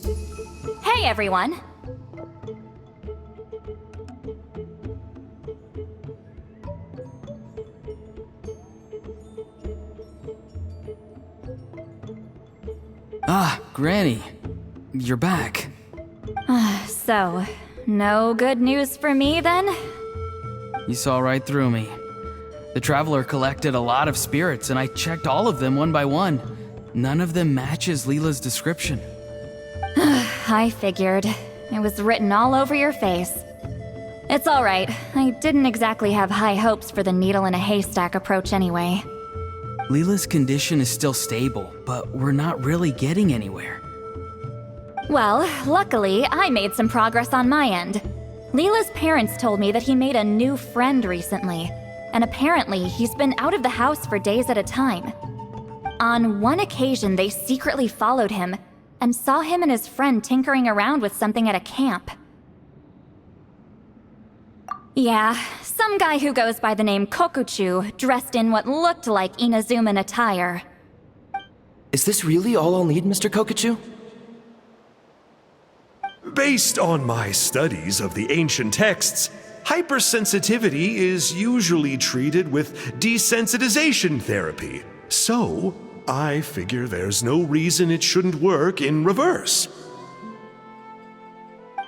Hey everyone! Ah, Granny. You're back. So, no good news for me then? You saw right through me. The Traveler collected a lot of spirits, and I checked all of them one by one. None of them matches Leela's description. I figured. It was written all over your face. It's alright. I didn't exactly have high hopes for the needle in a haystack approach anyway. Leela's condition is still stable, but we're not really getting anywhere. Well, luckily, I made some progress on my end. Leela's parents told me that he made a new friend recently, and apparently he's been out of the house for days at a time. On one occasion, they secretly followed him and saw him and his friend tinkering around with something at a camp. Yeah, some guy who goes by the name Kokuchu, dressed in what looked like Inazuman attire. Is this really all I'll need, Mr. Kokuchu? Based on my studies of the ancient texts, hypersensitivity is usually treated with desensitization therapy. So, I figure there's no reason it shouldn't work in reverse.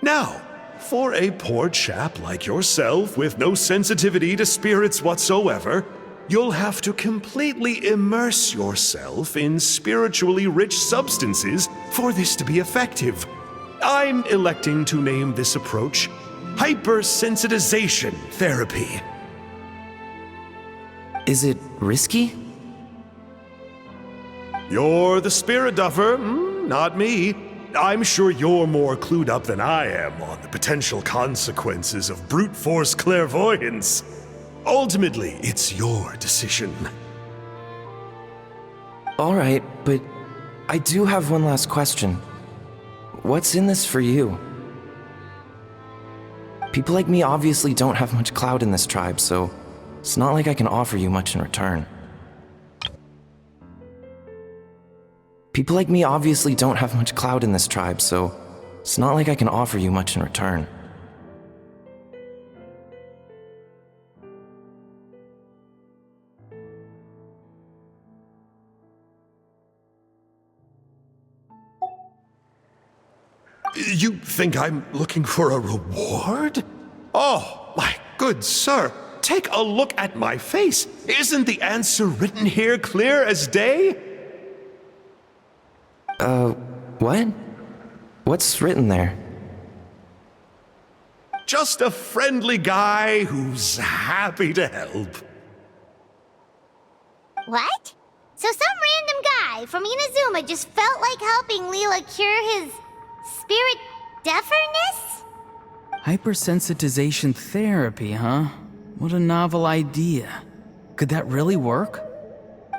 Now, for a poor chap like yourself with no sensitivity to spirits whatsoever, you'll have to completely immerse yourself in spiritually rich substances for this to be effective. I'm electing to name this approach hypersensitization therapy. Is it risky? You're the spirit duffer, not me. I'm sure you're more clued up than I am on the potential consequences of brute force clairvoyance. Ultimately, it's your decision. Alright, but I do have one last question. What's in this for you? People like me obviously don't have much clout in this tribe, so it's not like I can offer you much in return. People like me obviously don't have much clout in this tribe, so it's not like I can offer you much in return. You think I'm looking for a reward? Oh, my good sir, take a look at my face. Isn't the answer written here clear as day? What? What's written there? Just a friendly guy who's happy to help. What? So some random guy from Inazuma just felt like helping Leela cure his spirit deaferness? Hypersensitization therapy, huh? What a novel idea. Could that really work?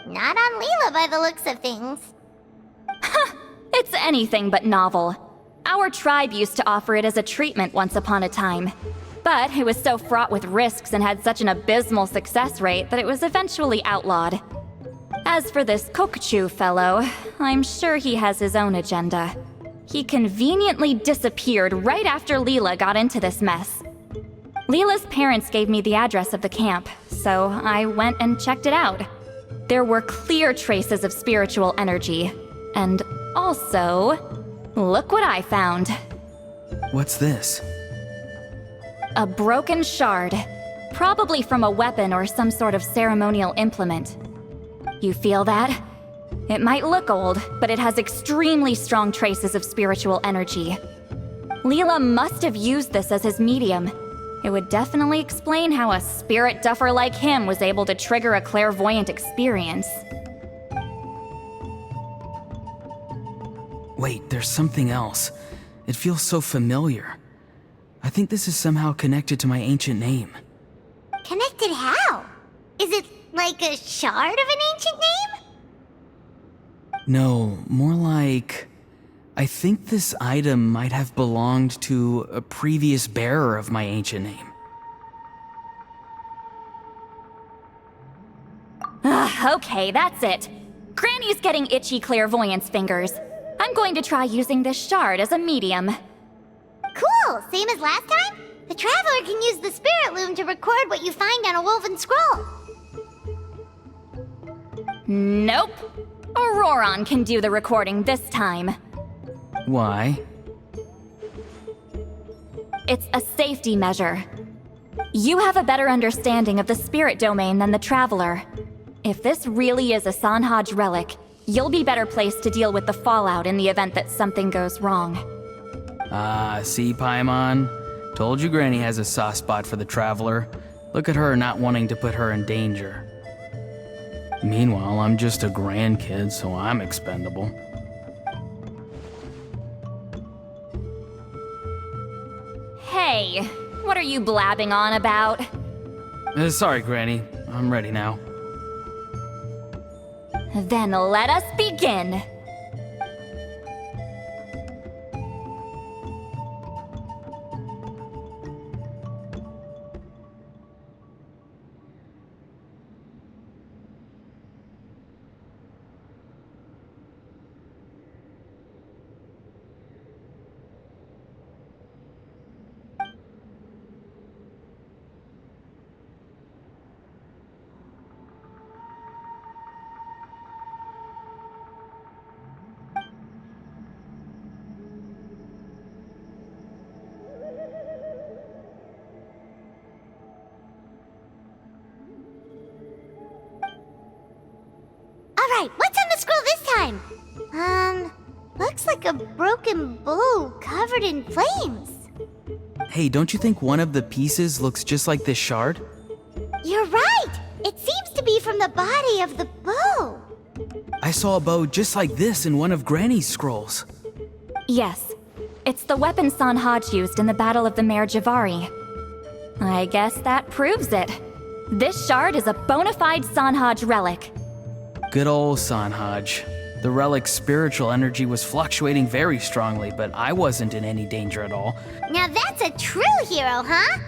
Not on Leela by the looks of things. It's anything but novel. Our tribe used to offer it as a treatment once upon a time. But it was so fraught with risks and had such an abysmal success rate that it was eventually outlawed. As for this Kokuchu fellow, I'm sure he has his own agenda. He conveniently disappeared right after Leela got into this mess. Leela's parents gave me the address of the camp, so I went and checked it out. There were clear traces of spiritual energy. And also, look what I found. What's this? A broken shard. Probably from a weapon or some sort of ceremonial implement. You feel that? It might look old, but it has extremely strong traces of spiritual energy. Leela must have used this as his medium. It would definitely explain how a spirit duffer like him was able to trigger a clairvoyant experience. Wait, there's something else. It feels so familiar. I think this is somehow connected to my ancient name. Connected how? Is it like a shard of an ancient name? No, more like... I think this item might have belonged to a previous bearer of my ancient name. Okay, that's it. Granny's getting itchy clairvoyance fingers. I I'm going to try using this shard as a medium. Cool, same as last time? The Traveler can use the Spirit Loom to record what you find on a woven scroll. Nope. Auroron can do the recording this time. Why? It's a safety measure. You have a better understanding of the spirit domain than the Traveler. If this really is a Sanhaj relic, you'll be better placed to deal with the fallout in the event that something goes wrong. Ah, see, Paimon? Told you Granny has a soft spot for the Traveler. Look at her not wanting to put her in danger. Meanwhile, I'm just a grandkid, so I'm expendable. Hey, what are you blabbing on about? Sorry, Granny. I'm ready now. Then let us begin. Alright, what's on the scroll this time? Looks like a broken bow covered in flames. Hey, don't you think one of the pieces looks just like this shard? You're right! It seems to be from the body of the bow. I saw a bow just like this in one of Granny's scrolls. Yes, it's the weapon Sanhaj used in the Battle of the Mare Javari. I guess that proves it. This shard is a bona fide Sanhaj relic. Good old Sanhaj. The relic's spiritual energy was fluctuating very strongly, but I wasn't in any danger at all. Now that's a true hero, huh?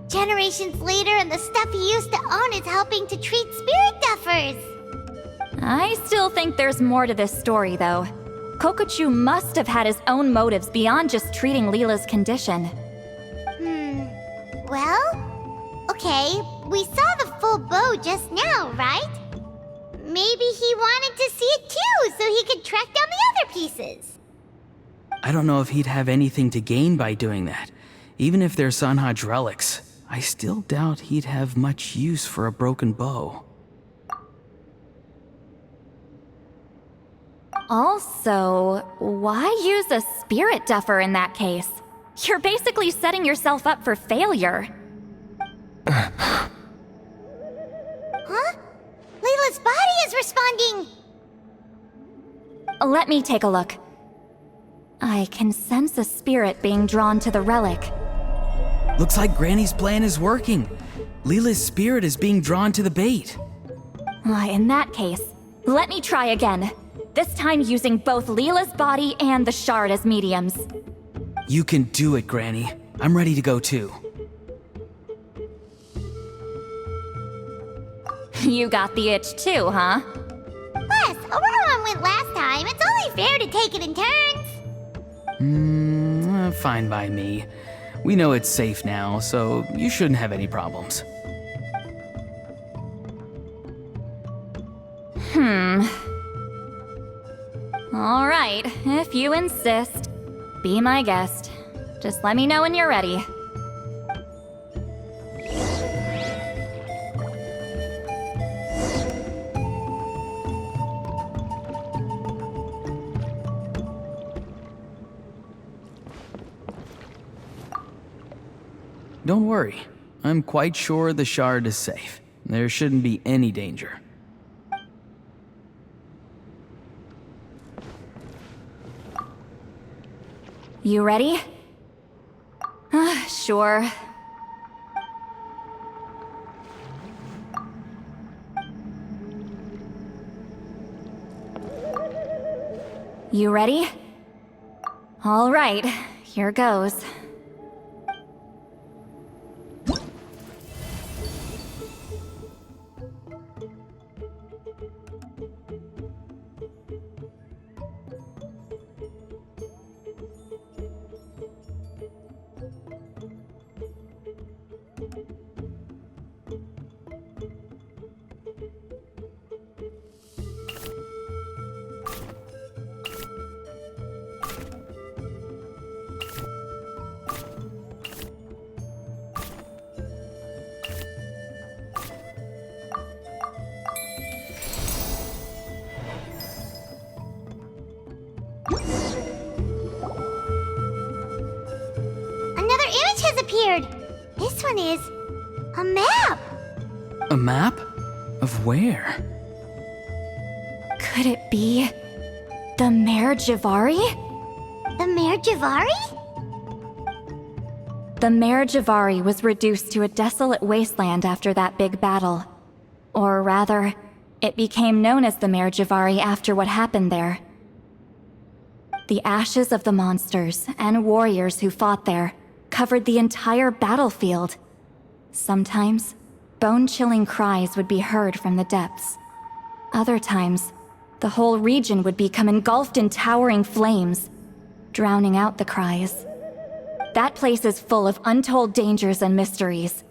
Generations later and the stuff he used to own is helping to treat spirit duffers. I still think there's more to this story, though. Kokochu must have had his own motives beyond just treating Leela's condition. Well, okay, we saw the full bow just now, right? Maybe he wanted to see it too, so he could track down the other pieces. I don't know if he'd have anything to gain by doing that. Even if they're Sanhaj relics, I still doubt he'd have much use for a broken bow. Also, why use a spirit duffer in that case? You're basically setting yourself up for failure. Huh? Layla's body is responding! Let me take a look. I can sense a spirit being drawn to the relic. Looks like Granny's plan is working. Leela's spirit is being drawn to the bait. In that case, let me try again. This time using both Leela's body and the shard as mediums. You can do it, Granny. I'm ready to go too. You got the itch too, huh? Plus, Auroron went last time. It's only fair to take it in turns. Fine by me. We know it's safe now, so you shouldn't have any problems. All right, if you insist. Be my guest. Just let me know when you're ready. Don't worry. I'm quite sure the shard is safe. There shouldn't be any danger. You ready? Sure. You ready? All right, here goes. disappeared. This one is a map. A map? Of where? Could it be the Mare Javari? The Mare Javari? The Mare Javari was reduced to a desolate wasteland after that big battle. Or rather, it became known as the Mare Javari after what happened there. The ashes of the monsters and warriors who fought there covered the entire battlefield. Sometimes, bone-chilling cries would be heard from the depths. Other times, the whole region would become engulfed in towering flames, drowning out the cries. That place is full of untold dangers and mysteries.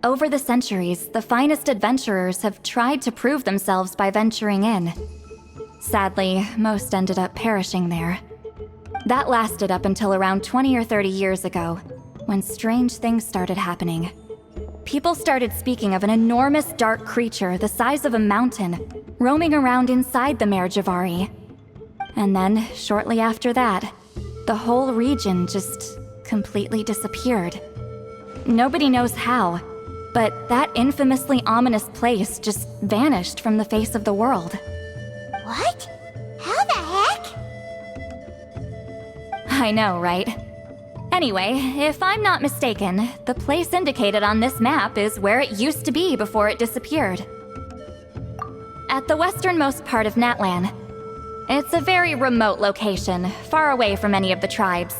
Over the centuries, the finest adventurers have tried to prove themselves by venturing in. Sadly, most ended up perishing there. That lasted up until around 20 or 30 years ago, when strange things started happening. People started speaking of an enormous dark creature the size of a mountain, roaming around inside the Mare Javari. And then, shortly after that, the whole region just completely disappeared. Nobody knows how, but that infamously ominous place just vanished from the face of the world. What? How the heck? I know, right? Anyway, if I'm not mistaken, the place indicated on this map is where it used to be before it disappeared. At the westernmost part of Natlan. It's a very remote location, far away from any of the tribes.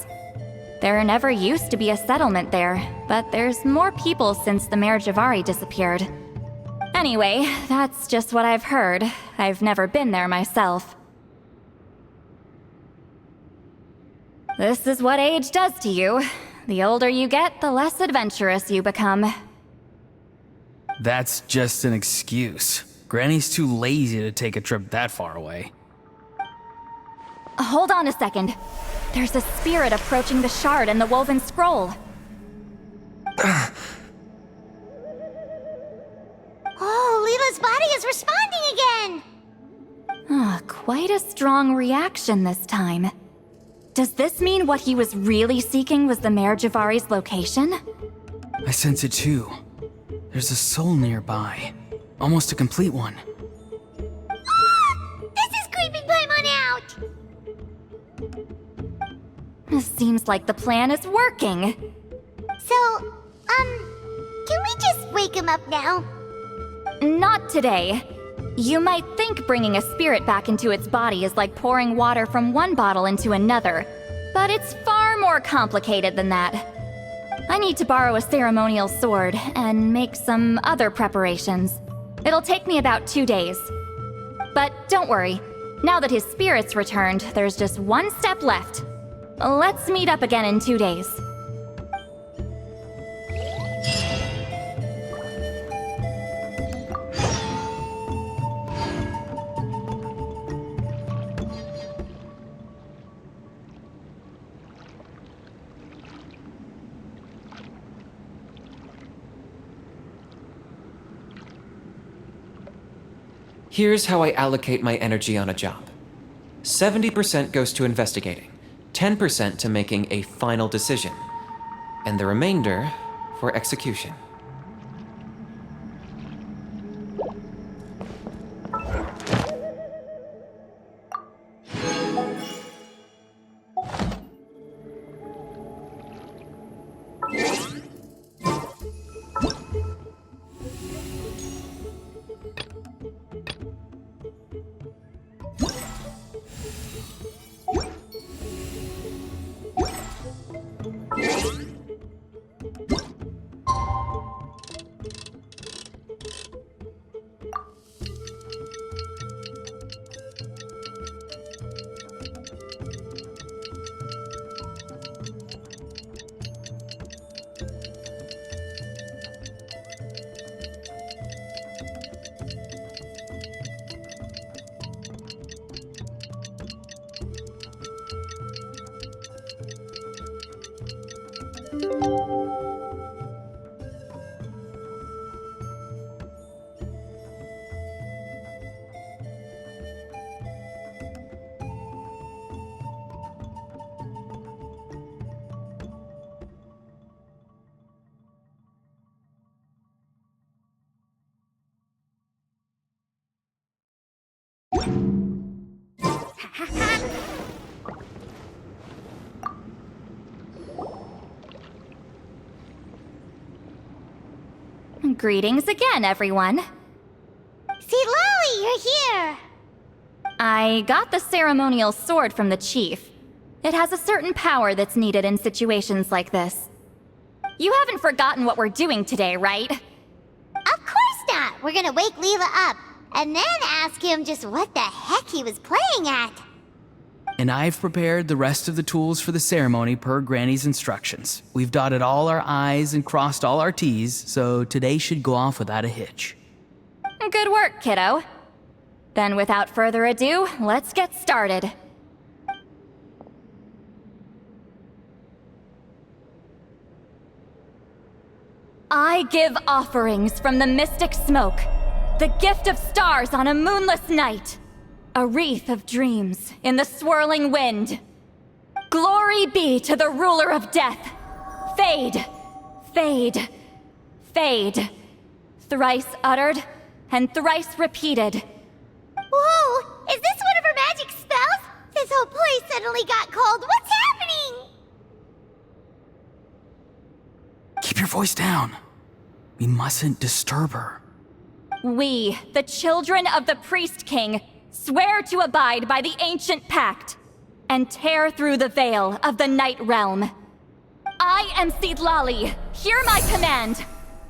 There never used to be a settlement there, but there's more people since the Mare Javari disappeared. Anyway, that's just what I've heard. I've never been there myself. This is what age does to you. The older you get, the less adventurous you become. That's just an excuse. Granny's too lazy to take a trip that far away. Hold on a second. There's a spirit approaching the shard and the woven scroll. Oh, Leela's body is responding again! Quite a strong reaction this time. Does this mean what he was really seeking was the Mare Javari's location? I sense it too. There's a soul nearby. Almost a complete one. This is creeping Paimon out! Seems like the plan is working. So, can we just wake him up now? Not today. You might think bringing a spirit back into its body is like pouring water from one bottle into another, but it's far more complicated than that. I need to borrow a ceremonial sword and make some other preparations. It'll take me about 2 days. But don't worry, now that his spirit's returned, there's just one step left. Let's meet up again in 2 days. Here's how I allocate my energy on a job. 70% goes to investigating, 10% to making a final decision, and the remainder for execution. Greetings again, everyone. See, Lolly, you're here. I got the ceremonial sword from the chief. It has a certain power that's needed in situations like this. You haven't forgotten what we're doing today, right? Of course not. We're gonna wake Leela up and then ask him just what the heck he was playing at. And I've prepared the rest of the tools for the ceremony per Granny's instructions. We've dotted all our I's and crossed all our T's, so today should go off without a hitch. Good work, kiddo. Then without further ado, let's get started. I give offerings from the mystic smoke, the gift of stars on a moonless night, a wreath of dreams in the swirling wind. Glory be to the ruler of death. Fade, fade, fade. Thrice uttered and thrice repeated. Whoa! Is this one of her magic spells? This whole place suddenly got cold. What's happening? Keep your voice down. We mustn't disturb her. We, the children of the Priest King, swear to abide by the ancient pact and tear through the veil of the Night Realm. I am Seedlali. Hear my command.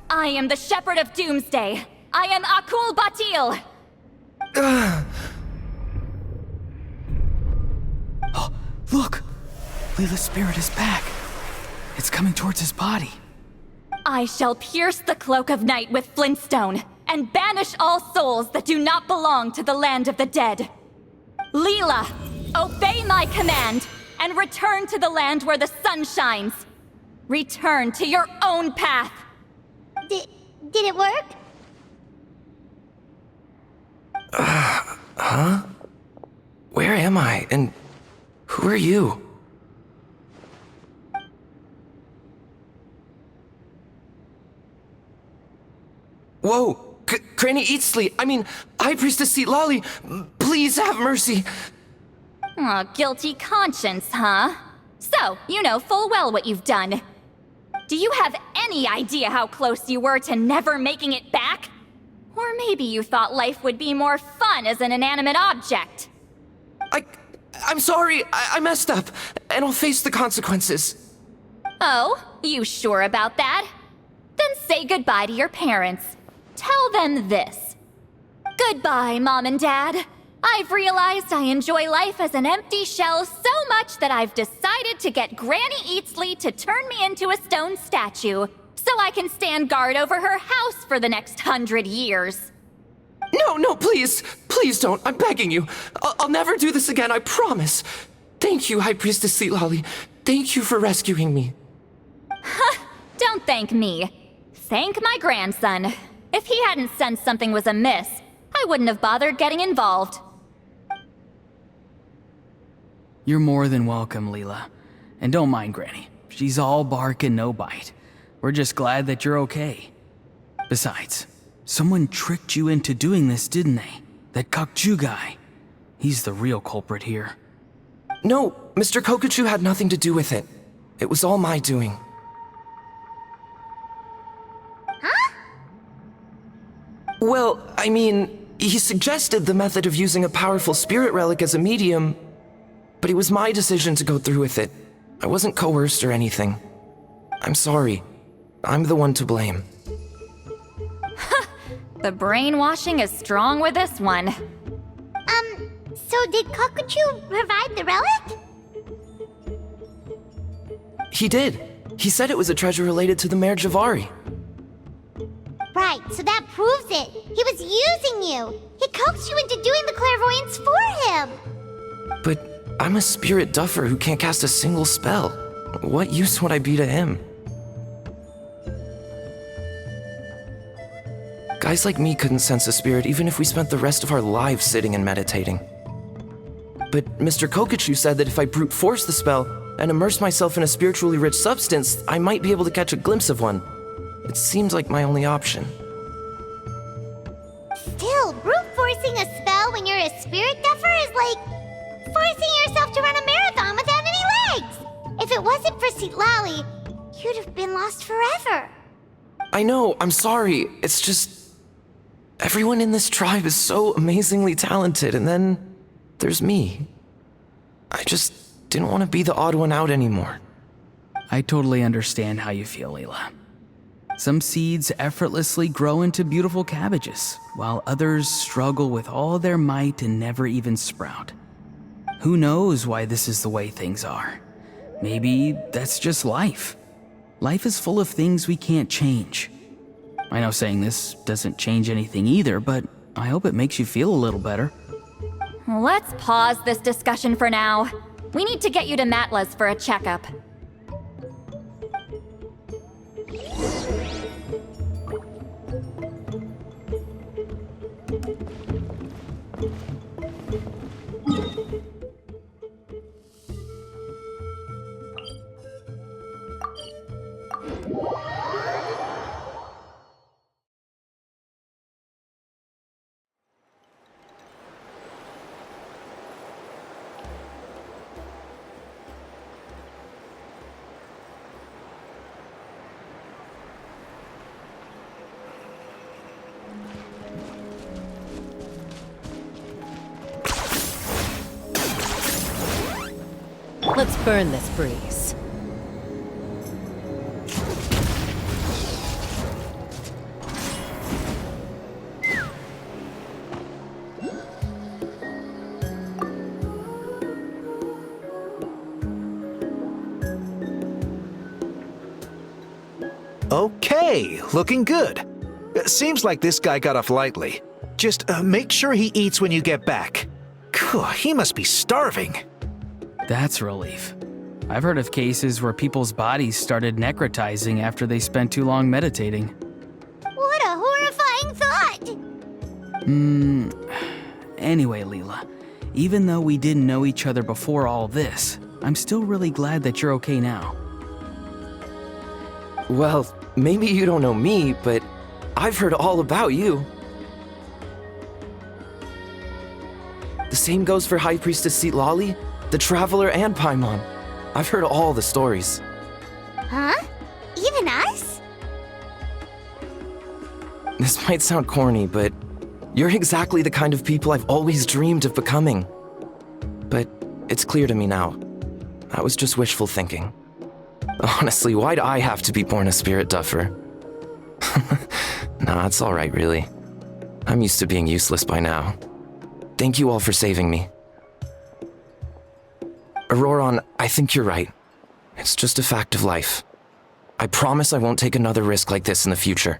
I am the Shepherd of Doomsday. I am Akul Batil. Oh, look! Leela's spirit is back. It's coming towards his body. I shall pierce the cloak of night with Flintstone and banish all souls that do not belong to the land of the dead. Leela, obey my command and return to the land where the sun shines. Return to your own path. Did it work? Where am I? And who are you? Whoa! Granny Eatsley! I mean, High Priestess Seedlali! Please have mercy! Aw, guilty conscience, huh? So, you know full well what you've done. Do you have any idea how close you were to never making it back? Or maybe you thought life would be more fun as an inanimate object. I'm sorry, I messed up, and I'll face the consequences. Oh, you sure about that? Then say goodbye to your parents. Tell them this. Goodbye, Mom and Dad. I've realized I enjoy life as an empty shell so much that I've decided to get Granny Eatsley to turn me into a stone statue, so I can stand guard over her house for the next 100 years. No, please! Please don't, I'm begging you. I'll never do this again, I promise. Thank you, High Priestess Seedlali. Thank you for rescuing me. Don't thank me. Thank my grandson. If he hadn't sensed something was amiss, I wouldn't have bothered getting involved. You're more than welcome, Leela. And don't mind Granny. She's all bark and no bite. We're just glad that you're okay. Besides, someone tricked you into doing this, didn't they? That Kokju guy. He's the real culprit here. No, Mr. Kokuchu had nothing to do with it. It was all my doing. Huh? Well, I mean, he suggested the method of using a powerful spirit relic as a medium, but it was my decision to go through with it. I wasn't coerced or anything. I'm sorry. I'm the one to blame. The brainwashing is strong with this one. So did Kokuchu provide the relic? He did. He said it was a treasure related to the Mare Javari. Right, so that proves it. He was using you. He coaxed you into doing the clairvoyance for him. But I'm a spirit duffer who can't cast a single spell. What use would I be to him? Guys like me couldn't sense a spirit even if we spent the rest of our lives sitting and meditating. But Mr. Kokuchu said that if I brute force the spell and immerse myself in a spiritually rich substance, I might be able to catch a glimpse of one. It seemed like my only option. Still, brute forcing a spell when you're a spirit duffer is like Forcing yourself to run a marathon without any legs! If it wasn't for Citlali, you'd have been lost forever. I know, I'm sorry. It's just... everyone in this tribe is so amazingly talented, and then there's me. I just didn't want to be the odd one out anymore. I totally understand how you feel, Leela. Some seeds effortlessly grow into beautiful cabbages, while others struggle with all their might and never even sprout. Who knows why this is the way things are? Maybe that's just life. Life is full of things we can't change. I know saying this doesn't change anything either, but I hope it makes you feel a little better. Let's pause this discussion for now. We need to get you to Matla's for a checkup. Let's burn this breeze. Okay, looking good. Seems like this guy got off lightly. Just make sure he eats when you get back. Phew, he must be starving. That's a relief. I've heard of cases where people's bodies started necrotizing after they spent too long meditating. What a horrifying thought! Anyway, Leela, even though we didn't know each other before all this, I'm still really glad that you're okay now. Well, maybe you don't know me, but I've heard all about you. The same goes for High Priestess Citlali, the Traveler, and Paimon. I've heard all the stories. Huh? Even us? This might sound corny, but you're exactly the kind of people I've always dreamed of becoming. But it's clear to me now. That was just wishful thinking. Honestly, why'd I have to be born a spirit duffer? Nah, it's alright, really. I'm used to being useless by now. Thank you all for saving me. Auroron, I think you're right. It's just a fact of life. I promise I won't take another risk like this in the future.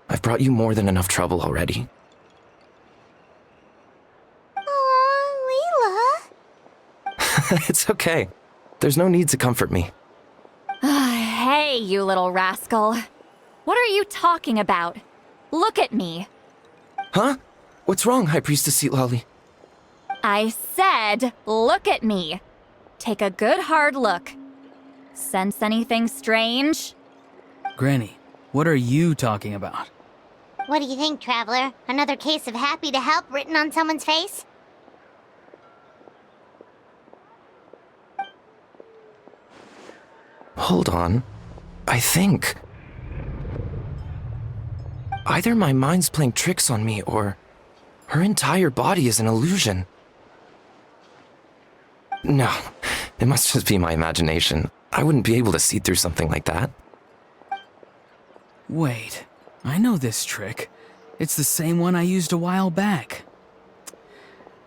I've brought you more than enough trouble already. Aw, Leela. It's okay. There's no need to comfort me. Hey, you little rascal. What are you talking about? Look at me. Huh? What's wrong, High Priestess Citlali? I said, look at me. Take a good hard look. Sense anything strange? Granny, what are you talking about? What do you think, Traveler? Another case of happy to help written on someone's face? Hold on. I think... either my mind's playing tricks on me, or her entire body is an illusion. No, it must just be my imagination. I wouldn't be able to see through something like that. Wait, I know this trick. It's the same one I used a while back.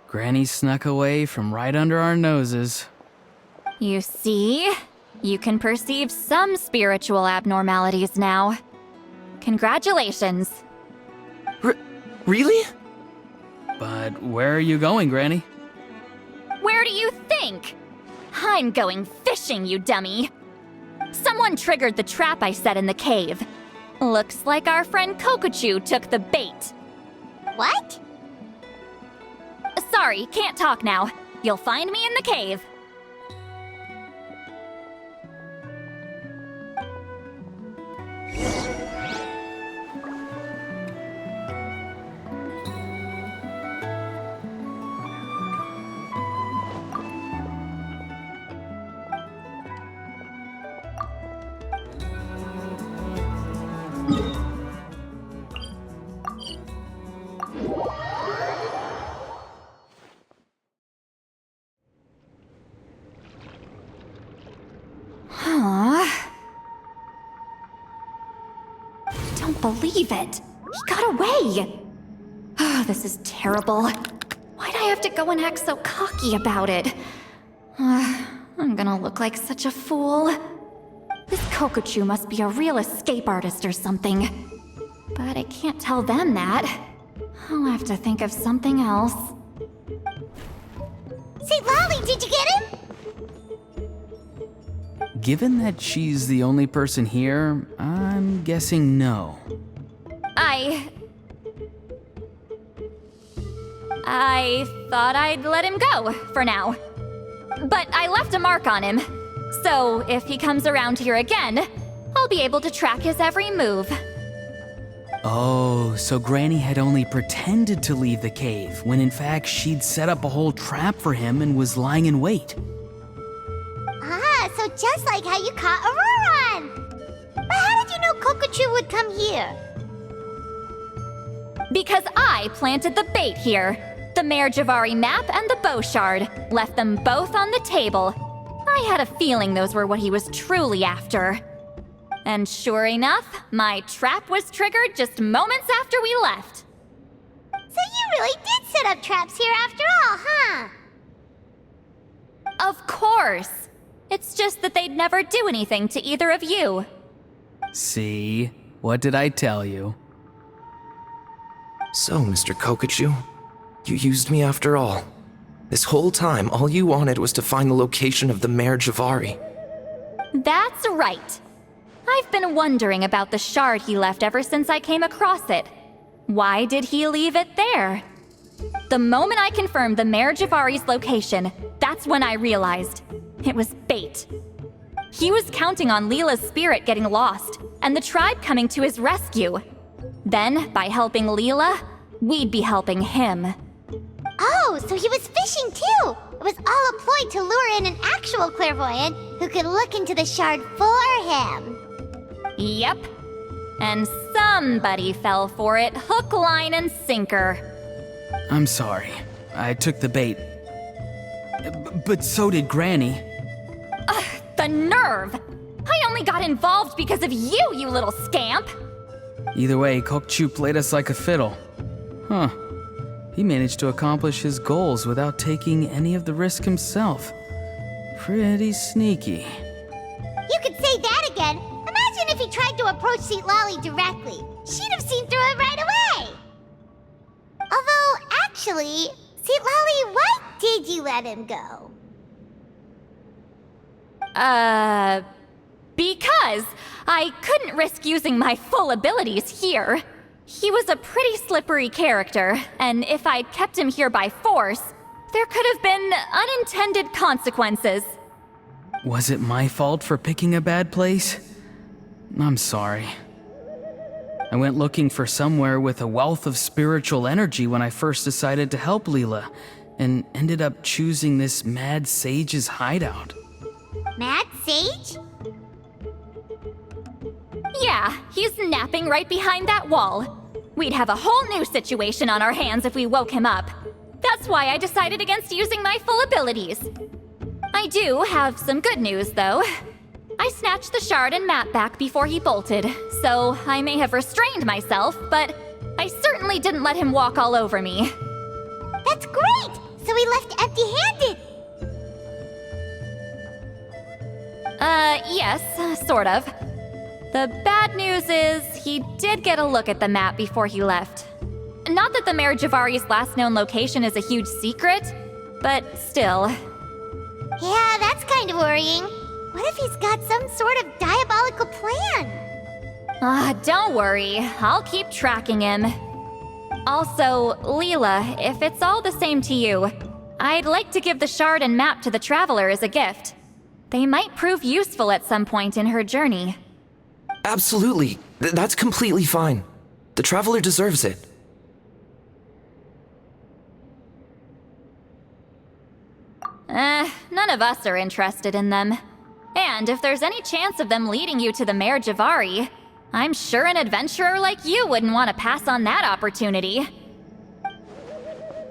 Granny snuck away from right under our noses. You see? You can perceive some spiritual abnormalities now. Congratulations. Really? But where are you going, Granny? Where do you think? I'm going fishing, you dummy. Someone triggered the trap I set in the cave. Looks like our friend Kokochu took the bait. What? Sorry, can't talk now. You'll find me in the cave. believe it. He got away. Oh, this is terrible. Why'd I have to go and act so cocky about it? I'm gonna look like such a fool. This Kokochu must be a real escape artist or something. But I can't tell them that. I'll have to think of something else. St. Lolly, did you get him? Given that she's the only person here, I'm guessing no. I thought I'd let him go, for now. But I left a mark on him. So if he comes around here again, I'll be able to track his every move. Oh, so Granny had only pretended to leave the cave, when in fact she'd set up a whole trap for him and was lying in wait. Ah, so just like how you caught Auroron! But how did you know Kokochu would come here? Because I planted the bait here. The Mayor Javari map and the bow shard. Left them both on the table. I had a feeling those were what he was truly after. And sure enough, my trap was triggered just moments after we left. So you really did set up traps here after all, huh? Of course. It's just that they'd never do anything to either of you. See? What did I tell you? So, Mr. Kokochu, you used me after all. This whole time, all you wanted was to find the location of the Mayor Javari. That's right. I've been wondering about the shard he left ever since I came across it. Why did he leave it there? The moment I confirmed the Mayor Javari's location, that's when I realized. It was bait. He was counting on Leela's spirit getting lost, and the tribe coming to his rescue. Then, by helping Leela, we'd be helping him. Oh, so he was fishing too! It was all a ploy to lure in an actual clairvoyant who could look into the shard for him. Yep. And somebody fell for it, hook, line, and sinker. I'm sorry. I took the bait. But so did Granny. The nerve! I only got involved because of you, you little scamp! Either way, Kokchu played us like a fiddle. Huh. He managed to accomplish his goals without taking any of the risk himself. Pretty sneaky. You could say that again. Imagine if he tried to approach St. Lolly directly. She'd have seen through it right away. Although, actually, St. Lolly, why did you let him go? Because I couldn't risk using my full abilities here. He was a pretty slippery character, and if I'd kept him here by force, there could have been unintended consequences. Was it my fault for picking a bad place? I'm sorry. I went looking for somewhere with a wealth of spiritual energy when I first decided to help Leela, and ended up choosing this mad sage's hideout. Mad Sage? Yeah, he's napping right behind that wall. We'd have a whole new situation on our hands if we woke him up. That's why I decided against using my full abilities. I do have some good news, though. I snatched the shard and map back before he bolted, so I may have restrained myself, but I certainly didn't let him walk all over me. That's great! So he left empty-handed! Yes, sort of. The bad news is he did get a look at the map before he left. Not that the Mayor Javari's last known location is a huge secret, but still. Yeah, that's kind of worrying. What if he's got some sort of diabolical plan? Don't worry. I'll keep tracking him. Also, Leela, if it's all the same to you, I'd like to give the shard and map to the Traveler as a gift. They might prove useful at some point in her journey. Absolutely. That's completely fine. The Traveler deserves it. None of us are interested in them. And if there's any chance of them leading you to the Mayor Javari, I'm sure an adventurer like you wouldn't want to pass on that opportunity.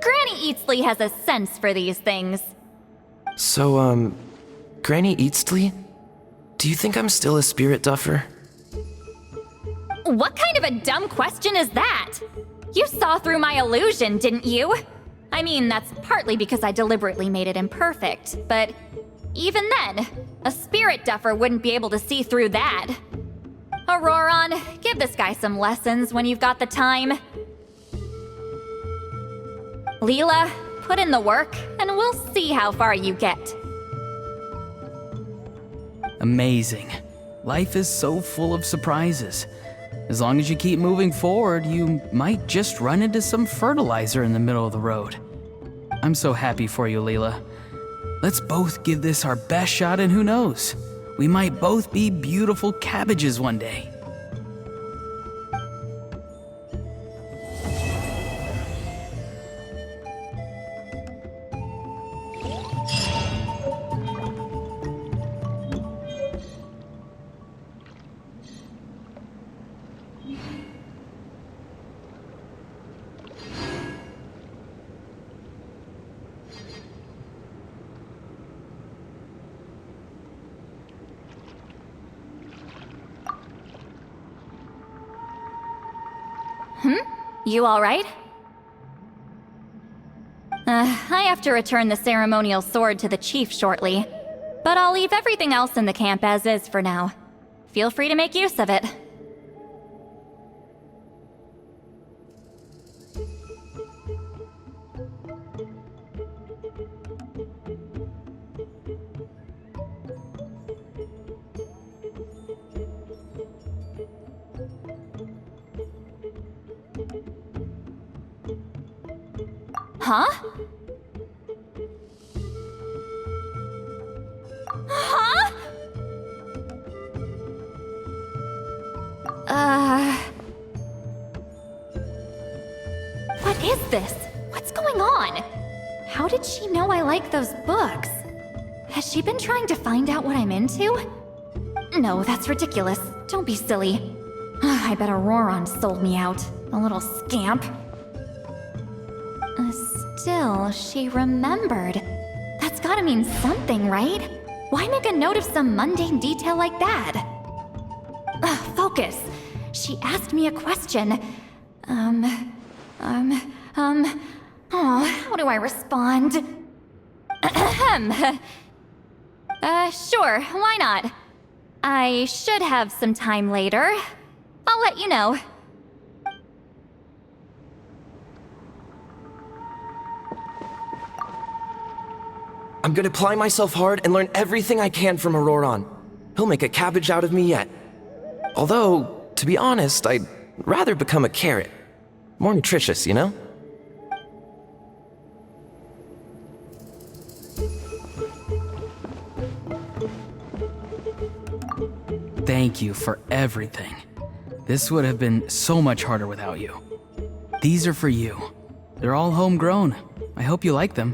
Granny Eatsley has a sense for these things. So, Granny Eatsley? Do you think I'm still a spirit duffer? What kind of a dumb question is that? You saw through my illusion, didn't you? I mean, that's partly because I deliberately made it imperfect, but even then, a spirit duffer wouldn't be able to see through that. Auroron, give this guy some lessons when you've got the time. Leela, put in the work, and we'll see how far you get. Amazing. Life is so full of surprises. As long as you keep moving forward, you might just run into some fertilizer in the middle of the road. I'm so happy for you, Leela. Let's both give this our best shot, and who knows? We might both be beautiful cabbages one day. You alright? I have to return the ceremonial sword to the chief shortly, but I'll leave everything else in the camp as is for now. Feel free to make use of it. Huh? Huh? What is this? What's going on? How did she know I like those books? Has she been trying to find out what I'm into? No, that's ridiculous. Don't be silly. I bet Auroron sold me out. A little scamp. Still, she remembered. That's gotta mean something, right? Why make a note of some mundane detail like that? Focus. She asked me a question. How do I respond? Sure, why not? I should have some time later. I'll let you know. I'm gonna apply myself hard and learn everything I can from Auroron. He'll make a cabbage out of me yet. Although, to be honest, I'd rather become a carrot. More nutritious, you know? Thank you for everything. This would have been so much harder without you. These are for you. They're all homegrown. I hope you like them.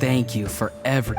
Thank you for every...